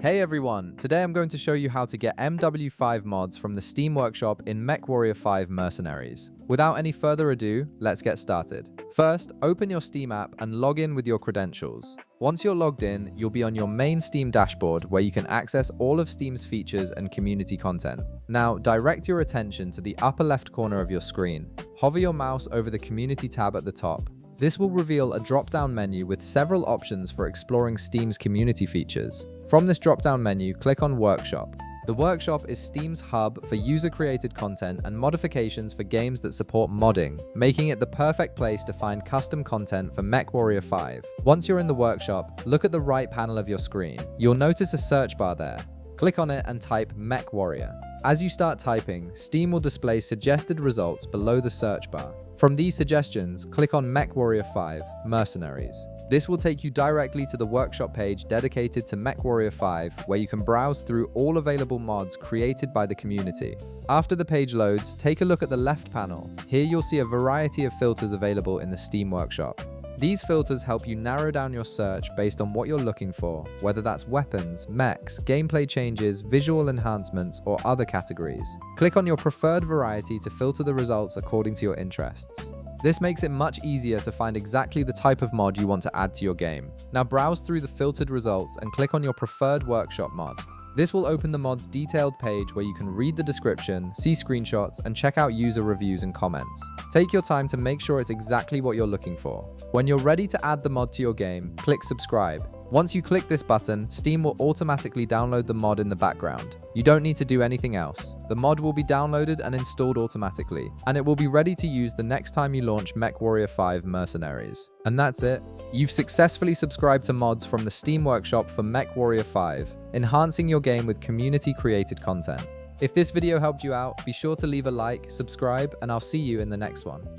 Hey everyone, today I'm going to show you how to get MW5 mods from the Steam Workshop in MechWarrior 5 Mercenaries. Without any further ado, let's get started. First, open your Steam app and log in with your credentials. Once you're logged in, you'll be on your main Steam dashboard where you can access all of Steam's features and community content. Now, direct your attention to the upper left corner of your screen. Hover your mouse over the community tab at the top. This will reveal a drop-down menu with several options for exploring Steam's community features. From this drop-down menu, click on Workshop. The Workshop is Steam's hub for user-created content and modifications for games that support modding, making it the perfect place to find custom content for MechWarrior 5. Once you're in the Workshop, look at the right panel of your screen. You'll notice a search bar there. Click on it and type MechWarrior. As you start typing, Steam will display suggested results below the search bar. From these suggestions, click on MechWarrior 5 Mercenaries. This will take you directly to the workshop page dedicated to MechWarrior 5, where you can browse through all available mods created by the community. After the page loads, take a look at the left panel. Here you'll see a variety of filters available in the Steam Workshop. These filters help you narrow down your search based on what you're looking for, whether that's weapons, mechs, gameplay changes, visual enhancements, or other categories. Click on your preferred variety to filter the results according to your interests. This makes it much easier to find exactly the type of mod you want to add to your game. Now browse through the filtered results and click on your preferred workshop mod. This will open the mod's detailed page where you can read the description, see screenshots, and check out user reviews and comments. Take your time to make sure it's exactly what you're looking for. When you're ready to add the mod to your game, click subscribe. Once you click this button, Steam will automatically download the mod in the background. You don't need to do anything else. The mod will be downloaded and installed automatically, and it will be ready to use the next time you launch MechWarrior 5 Mercenaries. And that's it. You've successfully subscribed to mods from the Steam Workshop for MechWarrior 5, enhancing your game with community-created content. If this video helped you out, be sure to leave a like, subscribe, and I'll see you in the next one.